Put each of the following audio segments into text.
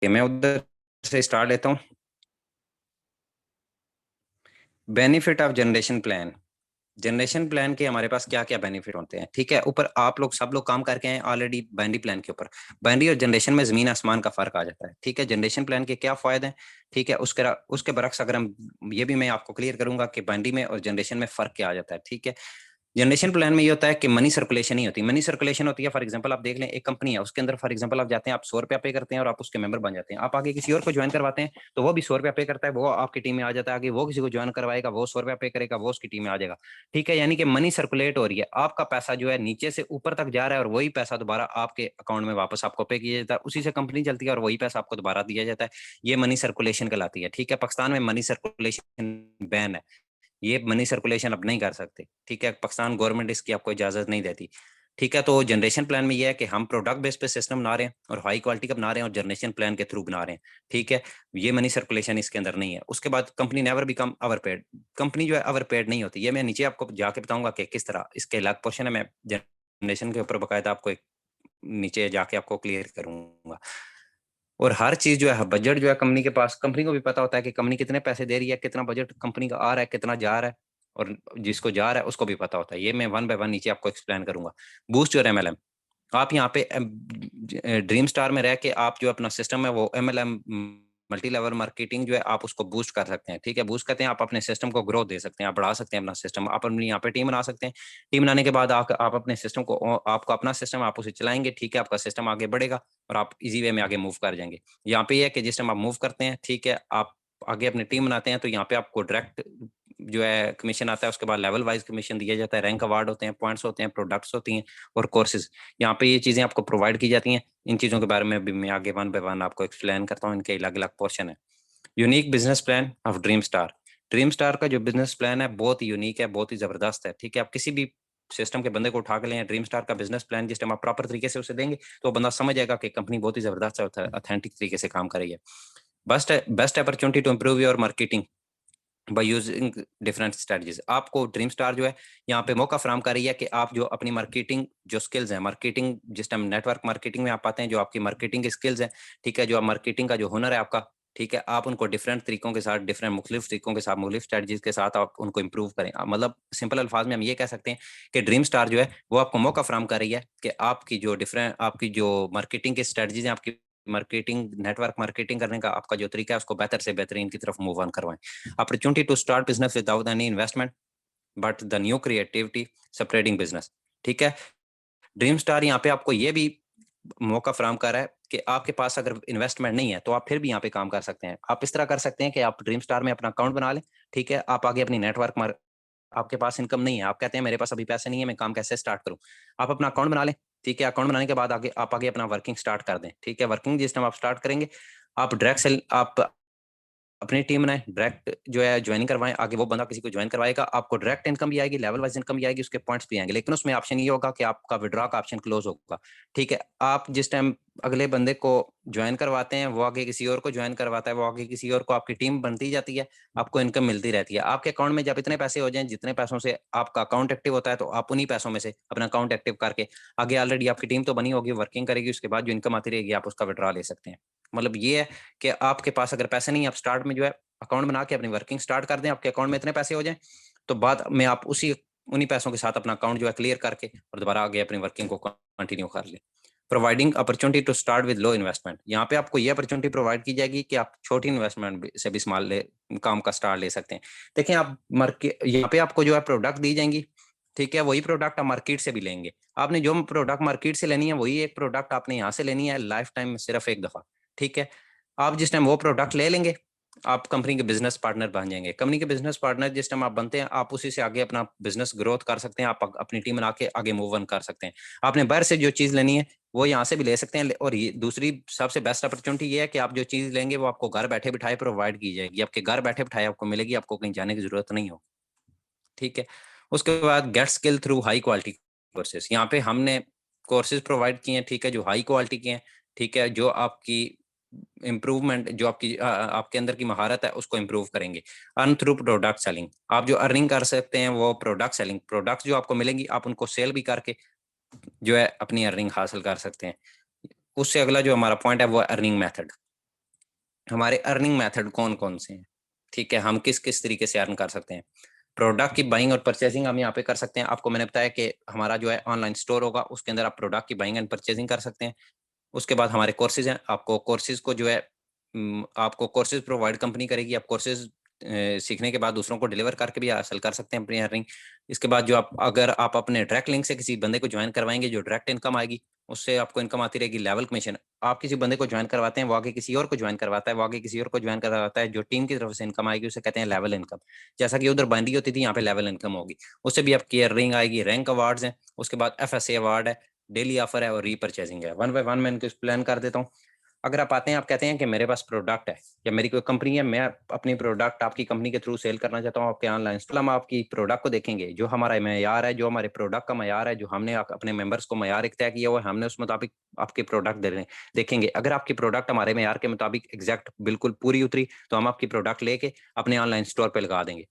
मैं उधर से स्टार्ट लेता हूँ। Benefit of generation plan. Generation plan के हमारे पास क्या क्या बेनिफिट होते हैं, ठीक है। ऊपर आप लोग सब लोग काम करके हैं ऑलरेडी बाइनरी प्लान के ऊपर। बाइनरी और जनरेशन में जमीन आसमान का फर्क आ जाता है, ठीक है। जनरेशन प्लान के क्या फायदे हैं, ठीक है, उसके बरक्स अगर हम ये भी मैं आपको क्लियर करूंगा कि बाइनरी में और जनरेशन में फर्क क्या आ जाता है, ठीक है। जनरेशन प्लान में ये होता है कि मनी सर्कुलेशन नहीं होती। मनी सर्कुलेशन होती है, फॉर एग्जांपल आप देख लें एक कंपनी है, उसके अंदर फॉर एग्जांपल आप जाते हैं, आप 100 रुपया पे करते हैं और आप उसके मेंबर बन जाते हैं। आप आगे किसी और को ज्वाइन करवाते हैं तो वो भी 100 रुपया पे करता है, वो आपकी टीम में आ जाता है। आगे वो किसी को ज्वाइन करवाएगा, वो 100 रुपया पे करेगा, वो उसकी टीम में आ जाएगा, ठीक है। यानी कि मनी सर्कुलेट हो रही है, आपका पैसा जो है नीचे से ऊपर तक जा रहा है और वही पैसा दोबारा आपके अकाउंट में वापस आपको पे किया जाता है, उसी से कंपनी चलती है और वही पैसा आपको दोबारा दिया जाता है। ये मनी सर्कुलेशन कहलाती है, ठीक है। पाकिस्तान में मनी सर्कुलेशन बैन है, ये मनी सर्कुलेशन अब नहीं कर सकते, ठीक है। पाकिस्तान गवर्नमेंट इसकी आपको इजाजत नहीं देती, ठीक है। तो जनरेशन प्लान में ये है कि हम प्रोडक्ट बेस पे सिस्टम बना रहे हैं और हाई क्वालिटी का बना रहे हैं और जनरेशन प्लान के थ्रू बना रहे हैं, ठीक है। ये मनी सर्कुलेशन इसके अंदर नहीं है। उसके बाद company never become overpaid. Company जो है ओवरपेड नहीं होती, ये मैं नीचे आपको जाके बताऊंगा कि किस तरह। इसके अलग पोर्शन है, मैं जनरेशन के ऊपर बकायदा आपको एक नीचे जाके आपको क्लियर करूंगा। और हर चीज जो है, बजट जो है कंपनी के पास, कंपनी को भी पता होता है कि कंपनी कितने पैसे दे रही है, कितना बजट कंपनी का आ रहा है, कितना जा रहा है, और जिसको जा रहा है उसको भी पता होता है। ये मैं वन बाय वन नीचे आपको एक्सप्लेन करूंगा। Boost your MLM. आप यहाँ पे ड्रीम स्टार में रह के आप जो अपना सिस्टम है वो एमएलएम मल्टी लेवल मार्केटिंग जो है आप उसको बूस्ट कर सकते हैं, ठीक है। बूस्ट करते हैं, आप अपने सिस्टम को ग्रोथ दे सकते हैं, आप बढ़ा सकते हैं अपना सिस्टम। आप अपनी यहाँ पे टीम बना सकते हैं। टीम बनाने के बाद आप अपने सिस्टम को, आपको अपना सिस्टम आप उसे चलाएंगे, ठीक है। आपका सिस्टम आगे बढ़ेगा और आप इजी वे में आगे मूव कर जाएंगे। यहाँ पे ये है कि जिस टाइम आप मूव करते हैं, ठीक है, आप आगे अपनी टीम बनाते हैं तो यहाँ पे आपको डायरेक्ट जो है कमीशन आता है। उसके बाद लेवल वाइज कमीशन दिया जाता है, रैंक अवार्ड होते हैं, पॉइंट्स होते हैं, प्रोडक्ट्स होती हैं और कोर्सेज। यहाँ पे ये चीजें आपको प्रोवाइड की जाती हैं। इन चीजों के बारे में भी मैं आगे वन बाय वन आपको एक्सप्लेन करता हूँ, इनके अलग अलग पोर्शन है। Unique business plan of dream star. Dream star का जो बिजनेस प्लान है बहुत ही यूनिक है, बहुत ही जबरदस्त है, ठीक है। आप किसी भी सिस्टम के बंदे को उठा के लें, ड्रीम स्टार का बिजनेस प्लान जिस टाइम आप प्रॉपर तरीके से उसे देंगे तो बंदा समझ जाएगा कि कंपनी बहुत ही जबरदस्त है, ऑथेंटिक तरीके से काम कर रही है। Best opportunity to improve your marketing by using different strategies. आपको ड्रीम स्टार जो है यहाँ पे मौका फराम कर रही है कि आप जो अपनी मार्केटिंग जो स्किल्स हैं, मार्केटिंग जिस टाइम नेटवर्क मार्केटिंग में आप आते हैं, जो आपकी मार्केटिंग की स्किल्स हैं, ठीक है, जो मार्केटिंग का जो हुनर है आपका, ठीक है, आप उनको डिफरेंट तरीकों के साथ, डिफरेंट मुख्तलिफ तरीकों के साथ, मुख्तलिफ स्ट्रेटजीज के साथ आप उनको इंप्रूव करें। मतलब सिंपल अल्फाज में हम ये कह सकते हैं कि ड्रीम स्टार जो है वो आपको मौका फराम कर रही है कि आपकी जो मार्केटिंग की स्ट्रेटजीज हैं, आपकी मार्केटिंग नेटवर्क मार्केटिंग करने का आपका जो तरीका है उसको बेहतर से बेहतरीन की तरफ मूव ऑन करवाएं। Opportunity to start business without any investment but the new creativity spreading business, ठीक है। ड्रीम स्टार यहाँ पे आपको ये भी मौका फराम कर रहा है कि आपके पास अगर इन्वेस्टमेंट नहीं है तो आप फिर भी यहाँ पे काम कर सकते हैं। आप इस तरह कर सकते हैं कि आप ड्रीम स्टार में अपना अकाउंट बना लें, ठीक है। आप आगे अपनी नेटवर्क, आपके पास इनकम नहीं है, आप कहते हैं मेरे पास अभी पैसे नहीं है, मैं काम कैसे स्टार्ट करूं। आप अपना अकाउंट बना लें, ठीक है। अकाउंट बनाने के बाद आगे अपना वर्किंग स्टार्ट कर दें, ठीक है। वर्किंग जिस टाइम आप स्टार्ट करेंगे, आप डायरेक्ट सेल, आप अपनी टीम बनाए, डायरेक्ट जो है ज्वाइनिंग करवाएं, आगे वो बंदा किसी को ज्वाइन करवाएगा, आपको डायरेक्ट इनकम भी आएगी, लेवल वाइज इनकम भी आएगी, उसके पॉइंट्स भी आएंगे। लेकिन उसमें ऑप्शन ये होगा कि आपका विड्रॉ का ऑप्शन क्लोज होगा, ठीक है। आप जिस टाइम अगले बंदे को ज्वाइन करवाते हैं, वो आगे किसी और को ज्वाइन करवाता है, वो आगे किसी और को, आपकी टीम बनती जाती है, आपको इनकम मिलती रहती है। आपके अकाउंट में जब इतने पैसे हो जाए, जितने पैसों से आपका अकाउंट एक्टिव होता है, तो आप उन्हीं पैसों में से अपना अकाउंट एक्टिव करके आगे ऑलरेडी आपकी टीम तो बनी होगी, वर्किंग करेगी, उसके बाद जो इनकम आती रहेगी आप उसका विड्रॉ ले सकते हैं। मतलब ये है कि आपके पास अगर पैसे नहीं, आप स्टार्ट में जो है अकाउंट बना के अपनी वर्किंग स्टार्ट कर दें, आपके अकाउंट में इतने पैसे हो जाएं, तो बाद में आप उन्हीं पैसों के साथ अपना अकाउंट जो है क्लियर करके और दोबारा आगे अपनी वर्किंग को कंटिन्यू कर लें। Providing opportunity to start with low investment. यहाँ पे आपको ये अपॉर्चुनिटी प्रोवाइड की जाएगी कि आप छोटी इन्वेस्टमेंट से भी काम का स्टार्ट ले सकते हैं। देखिए, आप मार्केट, यहाँ पे आपको जो है प्रोडक्ट दी जाएंगी, ठीक है। वही प्रोडक्ट आप मार्केट से भी लेंगे। आपने जो प्रोडक्ट मार्केट से लेनी है वही एक प्रोडक्ट आपने यहाँ से लेनी है लाइफ टाइम में सिर्फ एक दफा, ठीक है। आप जिस टाइम वो प्रोडक्ट ले लेंगे, आप कंपनी के बिजनेस पार्टनर बन जाएंगे। कंपनी के बिजनेस पार्टनर जिस टाइम आप बनते हैं, आप उसी से आगे अपना बिजनेस ग्रोथ कर सकते हैं, आप अपनी टीम बना के आगे मूव ऑन कर सकते हैं। आपने बाहर से जो चीज लेनी है वो यहाँ से भी ले सकते हैं। और ये दूसरी सबसे बेस्ट अपॉर्चुनिटी ये है कि आप जो चीज लेंगे वो आपको घर बैठे बिठाए प्रोवाइड की जाएगी, आपके घर बैठे बिठाए आपको मिलेगी, आपको कहीं जाने की जरूरत नहीं हो, ठीक है। उसके बाद get skill through high quality courses. यहाँ पे हमने कोर्सेज प्रोवाइड किए हैं, ठीक है, जो हाई क्वालिटी के हैं, ठीक है, जो आपकी इम्प्रूवमेंट, जो आपके अंदर की महारत है उसको इम्प्रूव करेंगे। Earn through product selling. आप जो अर्निंग कर सकते हैं वो प्रोडक्ट सेलिंग, प्रोडक्ट्स जो आपको मिलेंगी आप उनको सेल भी करके जो है अपनी अर्निंग हासिल कर सकते हैं। उससे अगला जो हमारा पॉइंट है वो अर्निंग मेथड। हमारे अर्निंग मेथड कौन कौन से हैं, ठीक है, हम किस किस तरीके से अर्न कर सकते हैं। प्रोडक्ट की बाइंग और परचेसिंग हम यहाँ पे कर सकते हैं। आपको मैंने बताया कि हमारा जो है ऑनलाइन स्टोर होगा, उसके अंदर आप प्रोडक्ट की बाइंग एंड परचेसिंग कर सकते हैं। उसके बाद हमारे कोर्सेज हैं, आपको कोर्सेज को जो है आपको कोर्सेज प्रोवाइड कंपनी करेगी। आप कोर्सेज सीखने के बाद दूसरों को डिलीवर करके भी हासिल कर सकते हैं अपनी अर्निंग। इसके बाद जो आप अगर आप अपने डायरेक्ट लिंक से किसी बंदे को ज्वाइन करवाएंगे, जो डायरेक्ट इनकम आएगी, उससे आपको इनकम आती रहेगी। लेवल कमीशन, आप किसी बंदे को ज्वाइन करवाते हैं, वो आगे किसी और को ज्वाइन करवाता है, वो आगे किसी और को ज्वाइन करवाता है, जो टीम की तरफ से इनकम आएगी उसे कहते हैं लेवल इनकम। जैसा कि उधर बाइंडी होती थी, यहाँ पे लेवल इनकम होगी, उससे भी आपकी अर्निंग आएगी। रैंक अवार्ड्स हैं, उसके बाद FSA अवार्ड है, डेली ऑफर है और रीपरचेजिंग है। वन बाय वन मैं इनको प्लान कर देता हूँ। अगर आप आते हैं, आप कहते हैं कि मेरे पास प्रोडक्ट है या मेरी कोई कंपनी है, मैं अपनी प्रोडक्ट आपकी कंपनी के थ्रू सेल करना चाहता हूँ आपके ऑनलाइन, तो हम आपकी प्रोडक्ट को देखेंगे, जो हमारा मैयार है, जो हमारे प्रोडक्ट का मैयार है, जो हमने अपने मेंबर्स को मैयार एक तय किया हुआ है, हमने उस मुताबिक आपके प्रोडक्ट दे रहे हैं। देखेंगे अगर आपकी प्रोडक्ट हमारे मैयार के मुताबिक एग्जैक्ट बिल्कुल पूरी उतरी, तो हम आपकी प्रोडक्ट लेके अपने ऑनलाइन स्टोर पर लगा देंगे।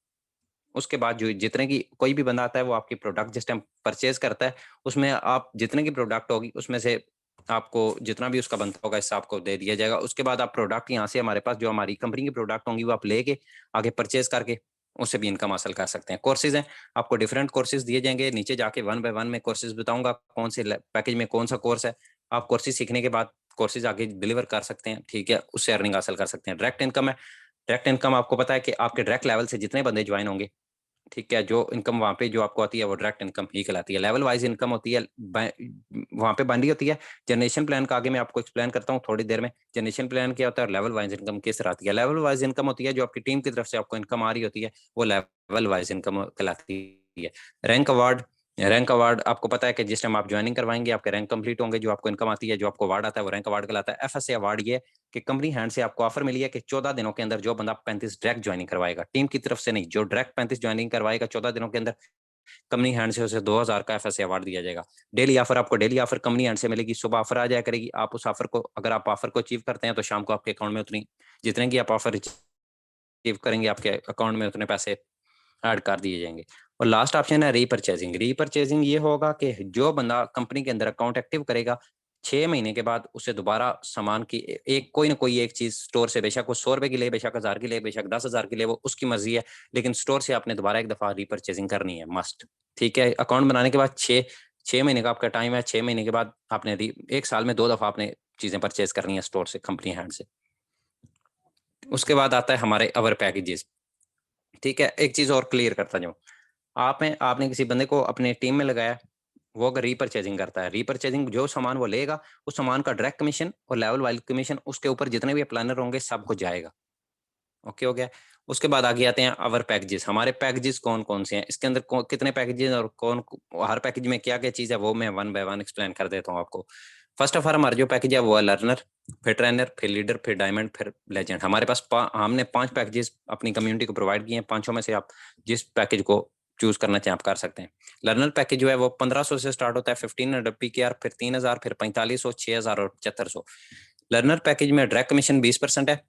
उसके बाद जो जितने की कोई भी बंदा आता है, वो आपकी प्रोडक्ट जिस टाइम परचेज करता है, उसमें आप जितने की प्रोडक्ट होगी उसमें से आपको जितना भी उसका बनता होगा इससे आपको दे दिया जाएगा। उसके बाद आप प्रोडक्ट यहाँ से हमारे पास जो हमारी कंपनी की प्रोडक्ट होंगी वो आप लेके आगे परचेज करके उससे भी इनकम हासिल कर सकते हैं। कोर्सेज हैं, आपको डिफरेंट कोर्सेज दिए जाएंगे, नीचे जाके वन बाय वन में कोर्सेज बताऊंगा कौन से पैकेज में कौन सा कोर्स है। आप कोर्सेज सीखने के बाद कोर्सेज आगे डिलीवर कर सकते हैं, ठीक है, उससे अर्निंग हासिल कर सकते हैं। डायरेक्ट इनकम है, डायरेक्ट इनकम आपको पता है कि आपके डायरेक्ट लेवल से जितने बंदे ज्वाइन होंगे, ठीक है, जो इनकम वहाँ पे जो आपको आती है वो डायरेक्ट इनकम ही कहलाती है। लेवल वाइज इनकम होती है, वहाँ पे बंदी होती है। जनरेशन प्लान का आगे मैं आपको एक्सप्लेन करता हूँ थोड़ी देर में, जनरेशन प्लान क्या होता है और लेवल वाइज इनकम किस तरह आती है। लेवल वाइज इनकम होती है जो आपकी टीम की तरफ से आपको इनकम आ रही होती है, वो लेवल वाइज इनकम कहलाती है। रैंक अवार्ड, रैंक अवार्ड आपको पता है कि जिस टाइम आप ज्वाइनिंग करवाएंगे आपके रैंक कंप्लीट होंगे, जो आपको इनकम आती है, जो आपको अवार्ड आता है, वो रैंक अवार्ड कहलाता है। FSA अवार्ड ये कि कंपनी हैंड से आपको ऑफर मिली है कि 14 दिनों के अंदर जो बंदा 35 डायरेक्ट ज्वाइनिंग करवाएगा, टीम की तरफ से नहीं, जो डायरेक्ट 35 ज्वाइनिंग करवाएगा 14 दिनों के अंदर, कंपनी हैंड से उसे 2000 का FSA अवार्ड दिया जाएगा। डेली ऑफर, आपको डेली ऑफर कंपनी हैंड से मिलेगी, सुबह ऑफर आ जाया करेगी। आप उस ऑफर को, अगर आप ऑफर को अचीव करते हैं तो शाम को आपके अकाउंट में उतनी जितने की आप ऑफर अचीव करेंगे आपके अकाउंट में उतने पैसे ऐड कर दिए जाएंगे। और लास्ट ऑप्शन है रीपरचेजिंग। रीपरचेजिंग ये होगा कि जो बंदा कंपनी के अंदर अकाउंट एक्टिव करेगा, 6 महीने के बाद उसे दोबारा सामान की एक कोई ना कोई एक चीज स्टोर से, बेशक वो 100 रुपए की ले, बेशक 1000 की ले, बेशक 10,000 की ले, वो उसकी मर्जी है, लेकिन स्टोर से आपने दोबारा एक दफा रीपरचेजिंग करनी है, मस्ट। ठीक है, अकाउंट बनाने के बाद 6 महीने का आपका टाइम है। 6 महीने के बाद आपने एक साल में 2 दफा आपने चीजें परचेज करनी है स्टोर से, कंपनी हैंड से। उसके बाद आता है हमारे अवर पैकेजेस। ठीक है, एक चीज और क्लियर करता जाऊं, आपने किसी बंदे को अपने टीम में लगाया, वो अगर रीपरचेजिंग करता है, रीपरचेजिंग जो सामान वो लेगा, उस सामान का डायरेक्ट कमीशन और लेवल वाइज कमीशन उसके ऊपर जितने भी प्लानर होंगे सबको जाएगा। ओके, हो गया। उसके बाद आगे आते हैं अवर पैकेजेस। हमारे पैकेजेस कौन कौन से हैं, इसके अंदर कितने पैकेजेस और कौन, हर पैकेज में क्या क्या चीज है, वो मैं वन बाय वन एक्सप्लेन कर देता हूँ आपको। फर्स्ट ऑफ ऑल हमारा जो पैकेज है वो है लर्नर, फिर ट्रेनर, फिर लीडर, फिर डायमंड, फिर लेजेंड। हमारे पास हमने 5 पैकेजेस अपनी कम्युनिटी को प्रोवाइड किए हैं। पांचों में से आप जिस पैकेज को चूज करना चाहें आप कर सकते हैं। लर्नर पैकेज जो है वो 1500 से स्टार्ट होता है, 1500 PKR, फिर 3000, फिर 4500, 6000 और 7500। लर्नर पैकेज में डायरेक्ट कमीशन 20% है।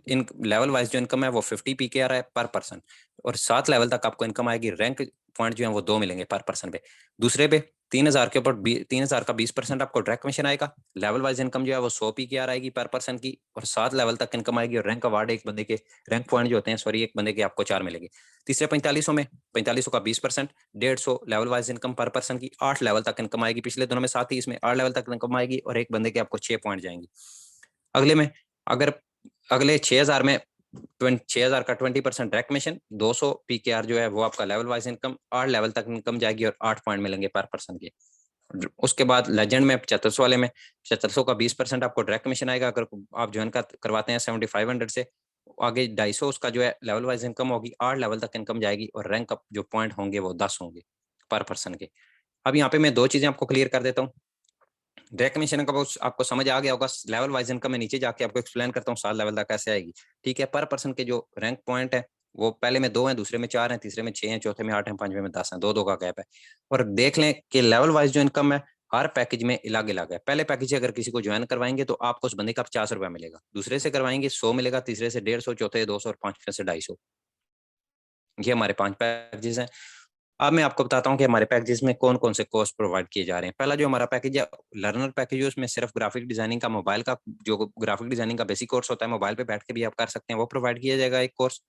इन लेवल वाइज जो इनकम है वो 50 PKR है पर पर्सन, और 7 लेवल तक आपको इनकम आएगी। रैंक पॉइंट जो है वो 2 मिलेंगे पर पर्सन पे। दूसरे पे 3000 के ऊपर 3000 का 20% आपको डायरेक्ट कमीशन आएगा। लेवल वाइज इनकम जो है वो 100 PKR आएगी पर पर्सन की, और 7 लेवल तक इनकम आएगी। और रैंक अवार्ड एक बंदे के, रैंक पॉइंट जो होते हैं, सॉरी, एक बंदे के आपको 4 मिलेंगे। तीसरे 4500 में 4500 का 20%, 150 लेवल वाइज इनकम पर पर्सन की, 8 लेवल तक इनकम आएगी। पिछले दोनों में साथ ही इसमें 8 लेवल तक इनकम आएगी, और एक बंदे के आपको 6 पॉइंट जाएंगे। अगले में अगर अगले 6000 में 6000 का 20% डायरेक्ट कमीशन, 200 PKR जो है वो आपका लेवल वाइज इनकम, 8 लेवल तक इनकम जाएगी और 8 पॉइंट मिलेंगे पर पर्सन के। उसके बाद लेजेंड में 7500 वाले में 7500 का 20% आपको डायरेक्ट कमीशन आएगा अगर आप ज्वाइन करवाते हैं 7500 से। आगे 250 उसका जो है लेवल वाइज इनकम होगी, 8 लेवल तक इनकम जाएगी, और रैंक अप जो पॉइंट होंगे वो 10 होंगे पर पर्सन के। अब यहाँ पे मैं 2 चीजें आपको क्लियर कर देता हूँ। डायरेक्ट कमीशन का आपको समझ आ गया होगा। लेवल वाइज इनकम में नीचे जाके आपको एक्सप्लेन करता हूँ 7 लेवल तक कैसे आएगी। ठीक है, पर पर्सन के जो रैंक पॉइंट है वो पहले में 2 हैं, दूसरे में 4 हैं, तीसरे में 6 हैं, चौथे में 8 हैं, पांचवें में 10 हैं, 2-2 का गैप है। और देख लें कि लेवल वाइज जो इनकम है हर पैकेज में अलग अलग है। पहले पैकेज से अगर किसी को ज्वाइन करवाएंगे तो आपको उस बंदे का 50 रुपया मिलेगा, दूसरे से करवाएंगे 100 मिलेगा, तीसरे से 150, चौथे 200 और पांचवें से 250। ये हमारे 5 पैकेजेस हैं। अब मैं आपको बताता हूँ कि हमारे पैकेजेस में कौन कौन से कोर्स प्रोवाइड किए जा रहे हैं। पहला जो हमारा पैकेज है लर्नर पैकेज है, उसमें सिर्फ ग्राफिक डिजाइनिंग का, मोबाइल का जो ग्राफिक डिजाइनिंग का बेसिक कोर्स होता है, मोबाइल पे बैठ के भी आप कर सकते हैं, वो प्रोवाइड किया जाएगा एक कोर्स।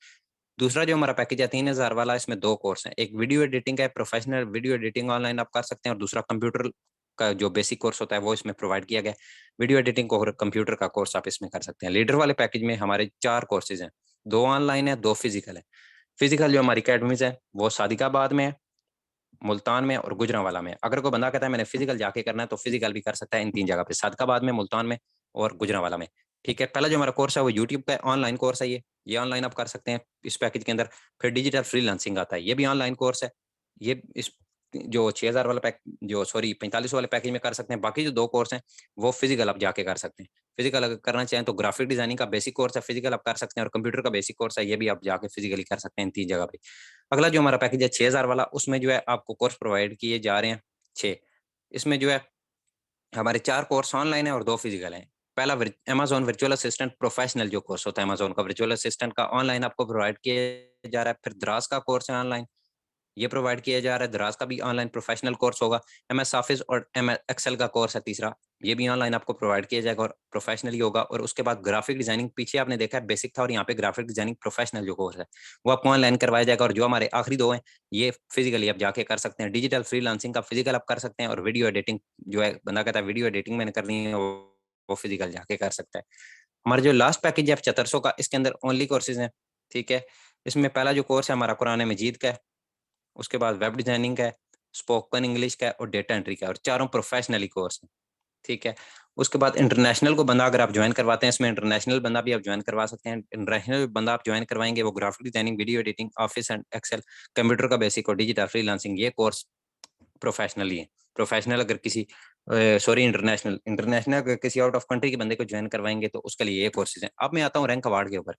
दूसरा जो हमारा पैकेज है 3,000 वाला, इसमें 2 कोर्स हैं। एक वीडियो एडिटिंग का, प्रोफेशनल वीडियो एडिटिंग ऑनलाइन आप कर सकते हैं, और दूसरा कंप्यूटर का जो बेसिक कोर्स होता है वो इसमें प्रोवाइड किया गया। वीडियो एडिटिंग को और कंप्यूटर का कोर्स आप इसमें कर सकते हैं। लीडर वाले पैकेज में हमारे 4 कोर्सेज हैं, 2 ऑनलाइन है, 2 फिजिकल है। फिजिकल जो हमारी अकेडमीज है वो सादिकाबाद में है, मुल्तान में और गुजरांवाला में। अगर कोई बंदा कहता है मैंने फिजिकल जाके करना है तो फिजिकल भी कर सकता है इन 3 जगह पे, सादिकाबाद में, मुल्तान में और गुजरांवाला में। ठीक है, पहला जो हमारा कोर्स है वो यूट्यूब का ऑनलाइन कोर्स है। ये ऑनलाइन आप कर सकते हैं इस पैकेज के अंदर। फिर डिजिटल फ्रीलांसिंग आता है, ये भी ऑनलाइन कोर्स है। ये इस जो 6,000 वाला पैक जो सॉरी 45 वाले पैकेज में कर सकते हैं। बाकी जो 2 कोर्स हैं वो फिजिकल आप जाके कर सकते हैं। फिजिकल अगर करना चाहें तो ग्राफिक डिजाइनिंग का बेसिक कोर्स है, फिजिकल आप कर सकते हैं, और कंप्यूटर का बेसिक कोर्स है, ये भी आप जाके फिजिकली कर सकते हैं इन 3 जगह पे। अगला जो हमारा पैकेज है 6,000 वाला, उसमें जो है आपको कोर्स प्रोवाइड किए जा रहे हैं 6। इसमें जो है हमारे 4 कोर्स ऑनलाइन है और 2 फिजिकल हैं। पहला अमेज़न वर्चुअल असिस्टेंट प्रोफेशनल जो कोर्स होता है अमेज़न का वर्चुअल असिस्टेंट का, ऑनलाइन आपको प्रोवाइड किया जा रहा है। फिर द्रास का कोर्स है ऑनलाइन, ये प्रोवाइड किया जा रहा है। द्रास का भी ऑनलाइन प्रोफेशनल कोर्स होगा। एमएस ऑफिस और एमएस एक्सेल का कोर्स है तीसरा, ये भी ऑनलाइन आपको प्रोवाइड किया जाएगा और प्रोफेशनली होगा। और उसके बाद ग्राफिक डिजाइनिंग, पीछे आपने देखा है बेसिक था, और यहाँ पे ग्राफिक डिजाइनिंग प्रोफेशनल जो कोर्स है वो आपको ऑनलाइन करवाया जाएगा। और जो हमारे आखिरी 2 हैं ये फिजिकली आप जाके कर सकते हैं। डिजिटल फ्रीलांसिंग का फिजिकल आप कर सकते हैं, और वीडियो एडिटिंग जो है बंदा कहता है वीडियो एडिटिंग मैंने करनी है वो फिजिकल जाके कर सकता है। हमारा जो लास्ट पैकेज है 7500 का, इसके अंदर ओनली कोर्सेज हैं। ठीक है, इसमें पहला जो कोर्स है हमारा कुरान मजीद का है, उसके बाद वेब डिजाइनिंग का है, स्पोकन इंग्लिश का है और डेटा एंट्री का है, और चारों प्रोफेशनली कोर्स हैं। ठीक है, उसके बाद इंटरनेशनल को बंदा अगर आप ज्वाइन करवाते हैं, इसमें इंटरनेशनल बंदा भी आप ज्वाइन करवा सकते हैं। इंटरनेशनल बंदा आप ज्वाइन करवाएंगे वो graphic designing, video editing, office and excel, computer का बेसिक और डिजिटल फ्रीलांसिंग, ये कोर्स प्रोफेशनली है। प्रोफेशनल अगर किसी सॉरी इंटरनेशनल इंटरनेशनल अगर किसी आउट ऑफ कंट्री के बंदे को ज्वाइन करवाएंगे तो उसके लिए ये कोर्सेज हैं। अब मैं आता हूँ रैंक अवार्ड के ऊपर।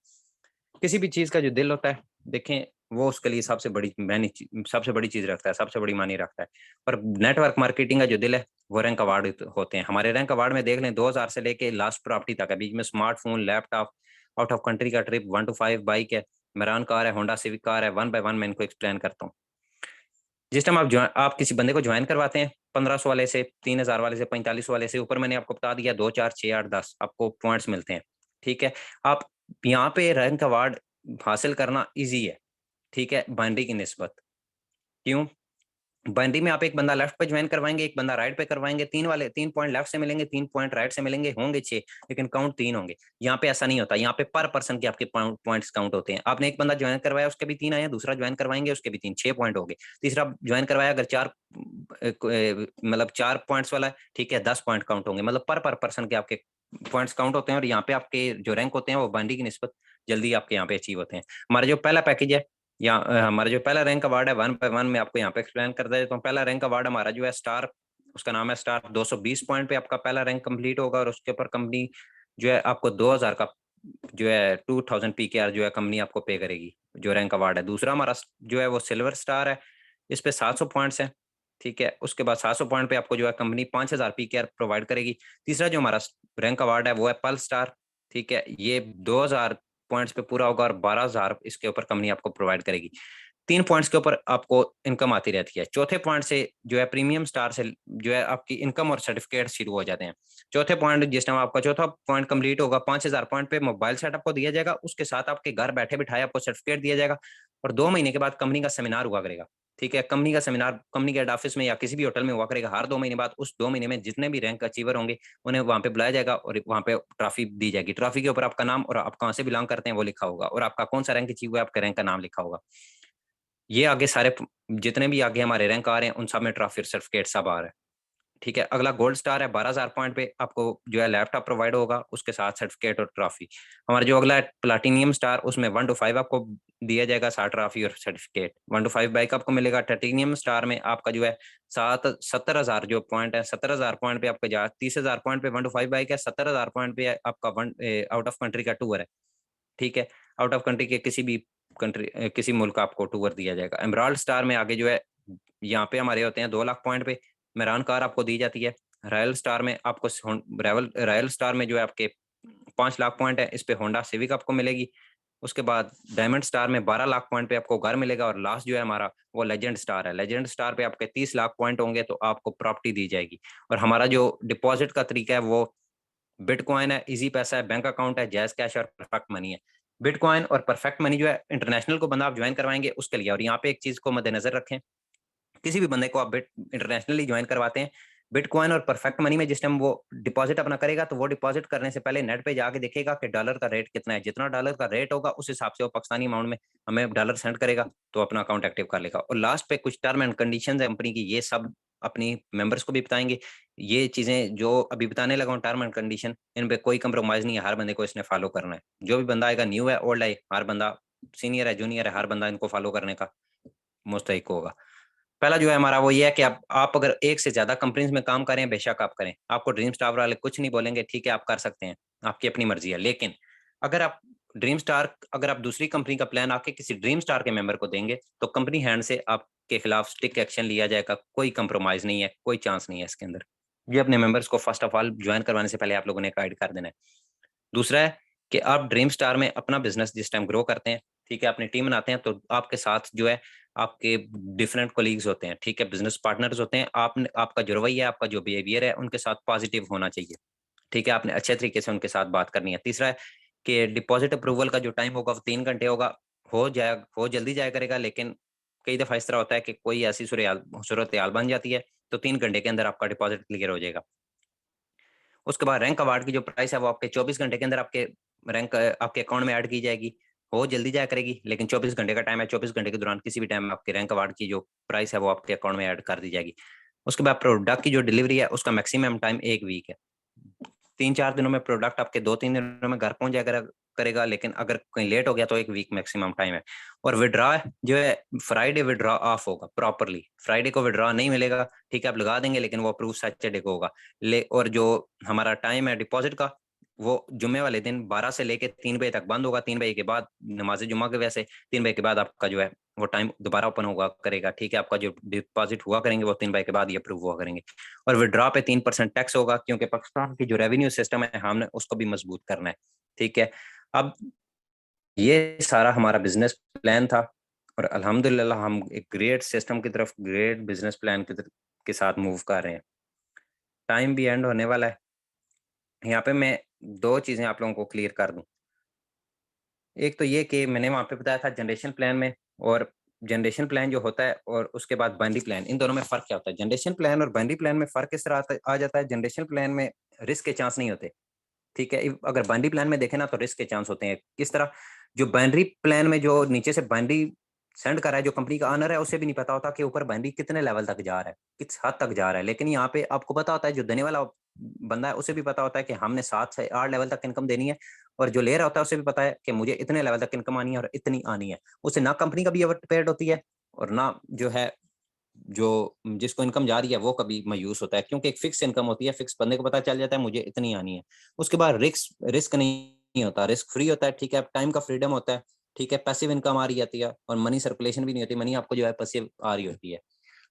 किसी भी चीज का जो दिल होता है, देखें, वो उसके लिए सबसे बड़ी चीज रखता है, सबसे बड़ी मानी रखता है। और नेटवर्क मार्केटिंग का जो दिल है वो रैंक अवार्ड होते हैं। हमारे रैंक अवार्ड में देख लें 2000 से लेके लास्ट प्रॉपर्टी तक है, बीच में smartphone, laptop, out of country का ट्रिप, 1 to 5 बाइक है, मेरान कार है, होंडा सिविक कार है। 1 by 1 मैं इनको एक्सप्लेन करता हूँ। जिस टाइम आप किसी बंदे को ज्वाइन करवाते हैं 1500 वाले से, 3000 वाले से, 45 वाले से, ऊपर मैंने आपको बता दिया 2 4 6 8 10 आपको पॉइंट्स मिलते हैं। ठीक है, आप यहाँ पे रैंक अवार्ड हासिल करना इजी है। ठीक है, बाइनरी की निस्बत। क्यों? बाइनरी में आप एक बंदा लेफ्ट पे ज्वाइन करवाएंगे, एक बंदा राइट पे करवाएंगे, 3 पॉइंट लेफ्ट से मिलेंगे, 3 पॉइंट राइट से मिलेंगे, होंगे 6, लेकिन काउंट 3 होंगे। यहाँ पे ऐसा नहीं होता, यहाँ पे पर पर्सन के आपके पॉइंट्स काउंट होते हैं। आपने एक बंदा ज्वाइन करवाया उसके भी 3 आए, दूसरा ज्वाइन करवाएंगे उसके भी 3, 6 पॉइंट हो गए। तीसरा ज्वाइन करवाया अगर 4 मतलब 4 पॉइंट्स वाला है, ठीक है, 10 पॉइंट काउंट होंगे। मतलब पर पर्सन के आपके पॉइंट्स काउंट होते हैं, और यहाँ पे आपके जो रैंक होते हैं वो बाइनरी की निस्बत जल्दी आपके यहाँ पे अचीव होते हैं। हमारा जो पहला पैकेज है या हमारा जो पहला रैंक अवार्ड है 1 by 1 में आपको यहाँ पे एक्सप्लेन कर देता हूँ। पहला रैंक अवार्ड हमारा जो है स्टार, उसका नाम है स्टार। 220 पॉइंट पे आपका पहला रैंक कंप्लीट होगा, और उसके ऊपर कंपनी जो है आपको 2000 का जो है 2000 PKR जो है कंपनी आपको पे करेगी, जो रैंक अवार्ड है। दूसरा हमारा जो है वो सिल्वर स्टार है, इस पे 700 पॉइंट्स हैं। ठीक है, उसके बाद 700 पॉइंट पे आपको जो है कंपनी 5000 PKR प्रोवाइड करेगी। तीसरा जो हमारा रैंक अवार्ड है वो है पर्ल स्टार। ठीक है, ये 2000 पॉइंट्स पे पूरा होगा, और 12000 इसके ऊपर कंपनी आपको प्रोवाइड करेगी। 3 पॉइंट्स के ऊपर आपको इनकम आती रहती है। चौथे पॉइंट से जो है प्रीमियम स्टार से जो है आपकी इनकम और सर्टिफिकेट शुरू हो जाते हैं। चौथे पॉइंट जिस टाइम आपका चौथा पॉइंट कंप्लीट होगा, 5000 पॉइंट पे मोबाइल सेट आपको दिया जाएगा, उसके साथ आपके घर बैठे बिठाए आपको सर्टिफिकेट दिया जाएगा। और 2 महीने के बाद कंपनी का सेमिनार हुआ करेगा। ठीक है, कंपनी का सेमिनार कंपनी के हेड ऑफिस में या किसी भी होटल में हुआ करेगा हर 2 महीने बाद। उस 2 महीने में जितने भी रैंक अचीवर होंगे उन्हें वहां पे बुलाया जाएगा, और वहां पे ट्रॉफी दी जाएगी। ट्रॉफी के ऊपर आपका नाम और आप कहाँ से बिलोंग करते हैं वो लिखा होगा, और आपका कौन सा रैंक अचीव हुआ है आपके रैंक का नाम लिखा होगा। ये आगे सारे जितने भी आगे हमारे रैंक आ रहे हैं उन सब में ट्रॉफी सर्टिफिकेट सब आ रहा है। ठीक है, अगला गोल्ड स्टार है, 12000 पॉइंट पे आपको जो है लैपटॉप प्रोवाइड होगा, उसके साथ सर्टिफिकेट और ट्रॉफी। हमारा जो अगला है प्लाटिनियम स्टार, उसमें 1 to 5 आपको दिया जाएगा, साथ ट्रॉफी और सर्टिफिकेट। 1 to 5 बाइक आपको मिलेगा। टाइटेनियम स्टार में आपका जो है 70,000 जो पॉइंट है, 70,000 पॉइंट पे आपका जा 30,000 पॉइंट पे 1 to 5 बाइक है, 70,000 पॉइंट पे आपका आउट ऑफ कंट्री का टूर है। ठीक है, आउट ऑफ कंट्री के किसी भी कंट्री किसी मुल्क का आपको टूर दिया जाएगा। एमराल्ड स्टार में आगे जो है यहाँ पे हमारे होते हैं 2 लाख पॉइंट पे मेरान कार आपको दी जाती है। रॉयल स्टार में आपको रॉयल स्टार में जो है आपके 5 लाख पॉइंट है, इस पे होंडा सिविक आपको मिलेगी। उसके बाद डायमंड स्टार में 12 लाख पॉइंट पे आपको घर मिलेगा, और लास्ट जो है हमारा वो लेजेंड स्टार है। लेजेंड स्टार पे आपके 30 लाख पॉइंट होंगे तो आपको प्रॉपर्टी दी जाएगी। और हमारा जो डिपॉजिट का तरीका है वो बिटकॉइन है, इजी पैसा है, बैंक अकाउंट है, जैज कैश और परफेक्ट मनी है। बिटकॉइन और परफेक्ट मनी जो है इंटरनेशनल को बंदा आप ज्वाइन करवाएंगे उसके लिए। और यहाँ पे एक चीज को मद्देनजर रखें, किसी भी बंदे को आप इंटरनेशनली ज्वाइन करवाते हैं, बिटकॉइन और परफेक्ट मनी में जिस टाइम वो डिपॉजिट अपना करेगा तो वो डिपॉजिट करने से पहले नेट पे जाके देखेगा कि डॉलर का रेट कितना है। जितना डॉलर का रेट होगा उस हिसाब से वो पाकिस्तानी अमाउंट में हमें डॉलर सेंड करेगा तो अपना अकाउंट एक्टिव कर लेगा। और लास्ट पे कुछ टर्म एंड कंडीशंस है कंपनी की, ये सब अपनी मेंबर्स को भी बताएंगे। ये चीजें जो अभी बताने लगा हूँ टर्म एंड कंडीशन, इन पे कोई कंप्रोमाइज नहीं है, हर बंदे को इसने फॉलो करना है। जो भी बंदा आएगा, न्यू है ओल्ड है, हर बंदा सीनियर है जूनियर है, हर बंदा इनको फॉलो करने का मुस्तहिक होगा। पहला जो है हमारा वो ये है कि आप अगर एक से ज्यादा कंपनीज में काम करें, बेशक आप करें, आपको ड्रीम स्टार वाले कुछ नहीं बोलेंगे, ठीक है आप कर सकते हैं, आपकी अपनी मर्जी है। लेकिन अगर आप ड्रीम स्टार, अगर आप दूसरी कंपनी का प्लान आके किसी ड्रीम स्टार के मेंबर को देंगे तो कंपनी हैंड से आपके खिलाफ स्ट्रिक्ट एक्शन लिया जाएगा। कोई कंप्रोमाइज नहीं है, कोई चांस नहीं है इसके अंदर। ये अपने मेंबर्स को फर्स्ट ऑफ ऑल ज्वाइन करवाने से पहले आप लोगों ने गाइड कर देना है। दूसरा है कि आप ड्रीम स्टार में अपना बिजनेस जिस टाइम ग्रो करते हैं, ठीक है, अपनी टीम बनाते हैं, तो आपके साथ जो है आपके डिफरेंट कोलीग्स होते हैं, ठीक है, बिजनेस पार्टनर्स होते हैं। आपने आपका जो रवैया है, आपका जो बिहेवियर है, उनके साथ पॉजिटिव होना चाहिए, ठीक है, आपने अच्छे तरीके से उनके साथ बात करनी है। तीसरा है कि डिपॉजिट अप्रूवल का जो टाइम होगा वो 3 घंटे होगा। हो जल्दी जाया करेगा, लेकिन कई दफा इस तरह होता है कि कोई ऐसी सूरत हाल बन जाती है तो 3 घंटे के अंदर आपका डिपॉजिट क्लियर हो जाएगा। उसके बाद रैंक अवार्ड की जो प्राइस है वो आपके 24 घंटे के अंदर आपके रैंक आपके अकाउंट में ऐड की जाएगी। हो जल्दी जाया करेगी, लेकिन 24 घंटे का टाइम है, 24 घंटे के दौरान किसी भी टाइम आपके रैंक अवार्ड की जो प्राइस है वो आपके अकाउंट में ऐड कर दी जाएगी। उसके बाद प्रोडक्ट की जो डिलीवरी है उसका मैक्सिमम टाइम 1 वीक है। 3-4 दिनों में प्रोडक्ट आपके 2-3 दिनों में घर पहुंच जाया करेगा, लेकिन अगर कहीं लेट हो गया तो 1 वीक मैक्सिमम टाइम है। और विड्रॉ जो है फ्राइडे विड्रॉ ऑफ होगा प्रॉपरली, फ्राइडे को विड्रॉ नहीं मिलेगा, ठीक है, आप लगा देंगे लेकिन वो अप्रूव सैटरडे को होगा। और जो हमारा टाइम है डिपॉजिट का वो जुम्मे वाले दिन 12 से लेके 3 बजे तक बंद होगा। 3 बजे के बाद नमाज जुम्मा की वजह से 3 बजे के बाद आपका जो है वो टाइम दोबारा ओपन होगा करेगा, ठीक है, आपका जो डिपॉजिट हुआ करेंगे वो 3 बजे के बाद ये अप्रूव हुआ करेंगे। और विड्रॉ पे 3% टैक्स होगा, क्योंकि पाकिस्तान की जो रेवेन्यू सिस्टम है हमने उसको भी मजबूत करना है, ठीक है। अब ये सारा हमारा बिजनेस प्लान था, और अल्हम्दुलिल्लाह हम एक ग्रेट सिस्टम की तरफ, ग्रेट बिजनेस प्लान के साथ मूव कर रहे हैं। टाइम भी एंड होने वाला है। यहाँ पे मैं 2 चीजें आप लोगों को क्लियर कर दूं। एक तो ये कि मैंने वहां पे बताया था जनरेशन प्लान में, और जनरेशन प्लान जो होता है और उसके बाद बाइनरी प्लान, इन दोनों में फर्क क्या होता है। जनरेशन प्लान और बाइनरी प्लान में फर्क इस तरह आ जाता है, जनरेशन प्लान में रिस्क के चांस नहीं होते, ठीक है। अगर बाइनरी प्लान में देखें ना तो रिस्क के चांस होते हैं। किस तरह? जो बाइनरी प्लान में जो नीचे से बाइनरी सेंड कर रहा है, जो कंपनी का ऑनर है, उसे भी नहीं पता होता कि ऊपर बाइनरी कितने लेवल तक जा रहा है, किस हद तक जा रहा है। लेकिन यहाँ पे आपको पता होता है, जो देने वाला बंदा है उसे भी पता होता है कि हमने 7 से 8 लेवल तक इनकम देनी है, और जो ले रहा होता है उसे भी पता है कि मुझे इतने लेवल तक इनकम आनी है और इतनी आनी है। उसे ना कंपनी का भी प्रिपेयर्ड होती है, और ना जो है जो जिसको इनकम जा रही है वो कभी मायूस होता है, क्योंकि एक फिक्स इनकम होती है, फिक्स बंदे को पता चल जाता है मुझे इतनी आनी है। उसके बाद रिस्क रिस्क नहीं होता, रिस्क फ्री होता है, ठीक है, टाइम का फ्रीडम होता है, ठीक है, पैसिव इनकम आ रही जाती है, और मनी सर्कुलेशन भी नहीं होती, मनी आपको जो है पैसिव आ रही होती है।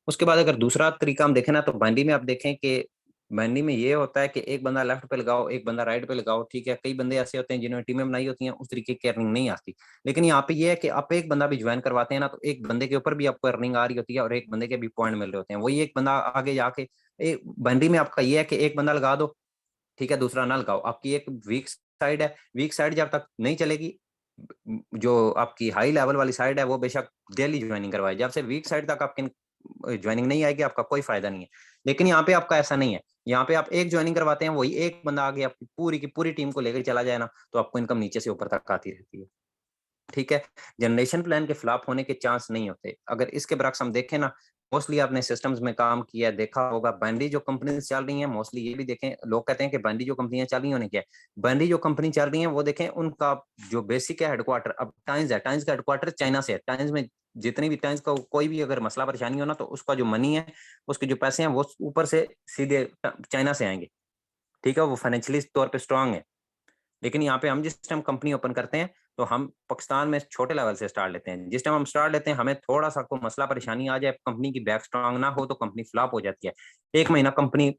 उसके बाद अगर दूसरा तरीका हम देखें ना, तो बाइनरी में आप देखें कि बाइनरी में ये होता है कि एक बंदा लेफ्ट पे लगाओ, एक बंदा राइट पे लगाओ, ठीक है। कई बंदे ऐसे होते हैं जिन्होंने टीमें बनाई होती हैं, उस तरीके की अर्निंग नहीं आती। लेकिन यहाँ पे ये है कि आप एक बंदा भी ज्वाइन करवाते हैं ना, तो एक बंदे के ऊपर भी आपको अर्निंग आ रही होती है, और एक बंदे के भी पॉइंट मिल रहे होते हैं। वही एक बंदा आगे जाके एक बाइनरी में आपका ये है कि एक बंदा लगा दो, ठीक है, दूसरा ना लगाओ। आपकी एक वीक साइड है, वीक साइड जब तक नहीं चलेगी, जो आपकी हाई लेवल वाली साइड है वो बेशक डेली ज्वाइनिंग करवाए, जब से वीक साइड तक आपकी ज्वाइनिंग नहीं आएगी आपका कोई फायदा नहीं है। लेकिन यहाँ पे आपका ऐसा नहीं है, यहाँ पे आप एक ज्वाइनिंग करवाते हैं, वही एक बंदा आगे आपकी पूरी की पूरी टीम को लेकर चला जाए ना, तो आपको इनकम नीचे से ऊपर तक आती रहती है, ठीक है। जनरेशन प्लान के फ्लॉप होने के चांस नहीं होते। अगर इसके बरक्स हम देखें ना, मोस्टली आपने सिस्टम्स में काम किया है, देखा होगा बाइनरी जो कंपनी चल रही हैं, मोस्टली ये भी देखें, लोग कहते हैं कि बाइनरी जो कंपनियां चल रही हैं उन्हें क्या है, बाइनरी जो कंपनी चल रही हैं वो देखें उनका जो बेसिक है हेडक्वार्टर, अब टाइम्स है, टाइम्स का हेडक्वार्टर चाइना से है। टाइम्स में जितनी भी टाइम्स का कोई भी अगर मसला परेशानी हो ना, तो उसका जो मनी है, उसके जो पैसे हैं वो ऊपर से सीधे चाइना से आएंगे, ठीक है, वो फाइनेंशियली तौर पर स्ट्रांग है। लेकिन यहाँ पे हम जिस टाइम कंपनी ओपन करते हैं तो हम पाकिस्तान में छोटे लेवल से स्टार्ट लेते हैं। जिस टाइम हम स्टार्ट लेते हैं, हमें थोड़ा सा कोई मसला परेशानी आ जाए, कंपनी की बैक स्ट्रांग ना हो, तो कंपनी फ्लॉप हो जाती है। 1 महीना कंपनी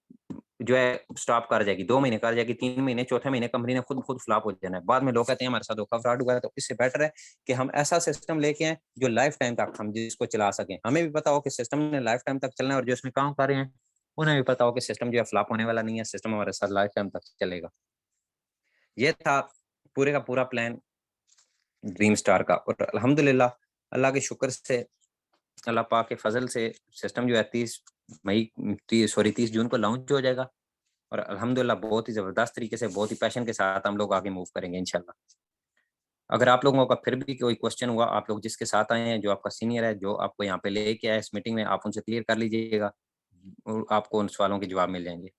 जो है स्टॉप कर जाएगी, 2 महीने कर जाएगी, 3 महीने, चौथे महीने कंपनी ने खुद फ्लॉप हो जाना है। बाद में लोग कहते हैं हमारे साथ धोखा फ्रॉड हुआ है। तो इससे बेटर है कि हम ऐसा सिस्टम लेके आए जो लाइफ टाइम तक हम जिसको चला सकें। हमें भी पता हो कि सिस्टम ने लाइफ टाइम तक चलना है, और जो इसमें काम कर रहे हैं उन्हें भी पता हो कि सिस्टम जो है फ्लॉप होने वाला नहीं है, सिस्टम हमारे साथ लाइफ टाइम तक चलेगा। ये था पूरे का पूरा प्लान ड्रीम स्टार का। और अल्हम्दुलिल्लाह अल्लाह के शुक्र से, अल्लाह पाक के फजल से सिस्टम जो है 30 जून को लॉन्च हो जाएगा। और अल्हम्दुलिल्लाह बहुत ही ज़बरदस्त तरीके से, बहुत ही पैशन के साथ हम लोग आगे मूव करेंगे इंशाल्लाह। अगर आप लोगों का फिर भी कोई क्वेश्चन हुआ, आप लोग जिसके साथ आए हैं, जो आपका सीनियर है, जो आपको यहाँ पे लेके आए इस मीटिंग में, आप उनसे क्लियर कर लीजिएगा और आपको उन सवालों के जवाब मिल जाएँगे।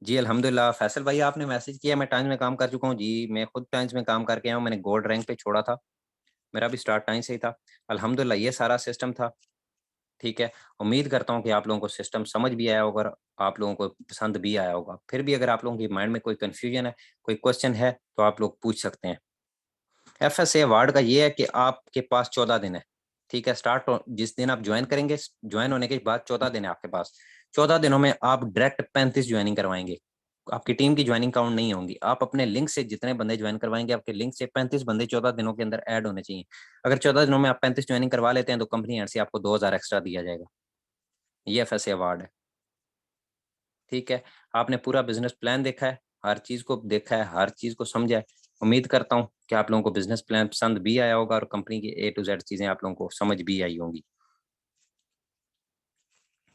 जी, अल्हम्दुलिल्लाह फैसल भाई आपने मैसेज किया, मैं टाइम्स में काम कर चुका हूँ। जी, मैं खुद टाइम्स में काम करके आया हूँ, मैंने गोल्ड रैंक पे छोड़ा था। मेरा भी स्टार्ट टाइम से ही था। अल्हम्दुलिल्लाह ये सारा सिस्टम था, ठीक है। उम्मीद करता हूँ कि आप लोगों को सिस्टम समझ भी आया होगा और आप लोगों को पसंद भी आया होगा। फिर भी अगर आप लोगों के माइंड में कोई कन्फ्यूजन है, कोई क्वेश्चन है, तो आप लोग पूछ सकते हैं। एफएसए अवार्ड का ये है कि आपके पास 14 दिन है, ठीक है। जिस दिन आप ज्वाइन करेंगे, ज्वाइन होने के बाद 14 दिन है आपके पास। 14 दिनों में आप डायरेक्ट 35 ज्वाइनिंग करवाएंगे। आपकी टीम की ज्वाइनिंग काउंट नहीं होंगी। आप अपने लिंक से जितने बंदे ज्वाइन करवाएंगे, आपके लिंक से 35 बंदे 14 दिनों के अंदर ऐड होने चाहिए। अगर 14 दिनों में आप 35 ज्वाइनिंग करवा लेते हैं, तो कंपनी एंड से आपको 2000 एक्स्ट्रा दिया जाएगा। ये एफएसए अवार्ड है, ठीक है। आपने पूरा बिजनेस प्लान देखा है, हर चीज को देखा है, हर चीज को समझा है। उम्मीद करता हूँ कि आप लोगों को बिजनेस प्लान पसंद भी आया होगा और कंपनी की ए टू जेड चीजें आप लोगों को समझ भी आई होंगी।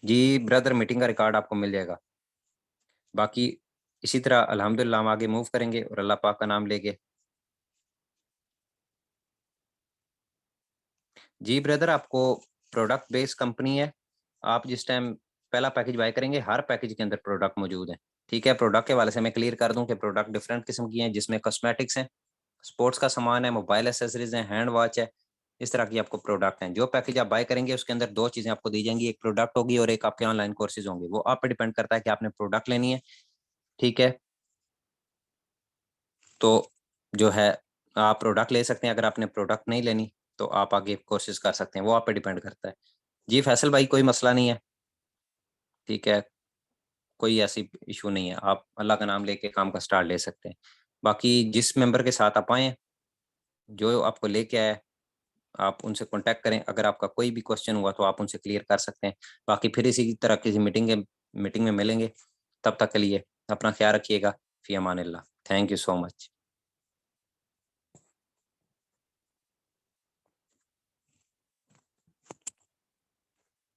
जी ब्रदर, मीटिंग का रिकॉर्ड आपको मिल जाएगा। बाकी इसी तरह अल्हम्दुलिल्लाह हम आगे मूव करेंगे और अल्लाह पाक का नाम लेके। जी ब्रदर, आपको प्रोडक्ट बेस्ड कंपनी है। आप जिस टाइम पहला पैकेज बाय करेंगे, हर पैकेज के अंदर प्रोडक्ट मौजूद है, ठीक है। प्रोडक्ट के वाले से मैं क्लियर कर दूं कि प्रोडक्ट डिफरेंट किस्म की हैं, जिसमें कॉस्मेटिक्स हैं, स्पोर्ट्स का सामान है, मोबाइल एसेसरीज है, हैंड वॉच है। इस तरह की आपको प्रोडक्ट हैं। जो पैकेज आप बाय करेंगे उसके अंदर 2 चीज़ें आपको दी जाएँगी, एक प्रोडक्ट होगी और एक आपके ऑनलाइन कोर्सेज़ होंगे। वो आप पे डिपेंड करता है कि आपने प्रोडक्ट लेनी है, ठीक है। तो जो है आप प्रोडक्ट ले सकते हैं, अगर आपने प्रोडक्ट नहीं लेनी तो आप आगे कोर्सेज़ कर सकते हैं, वो आप पे डिपेंड करता है। जी फैसल भाई, कोई मसला नहीं है, ठीक है। कोई ऐसी इश्यू नहीं है, आप अल्लाह का नाम लेके काम का स्टार्ट ले सकते हैं। बाकी जिस मेंबर के साथ आप आए हैं, जो आपको लेके आया है, आप उनसे कॉन्टैक्ट करें। अगर आपका कोई भी क्वेश्चन हुआ तो आप उनसे क्लियर कर सकते हैं। बाकी फिर इसी तरह किसी मीटिंग में मिलेंगे। तब तक के लिए अपना ख्याल रखिएगा। फ़ी अमानिल्लाह। Thank you so much.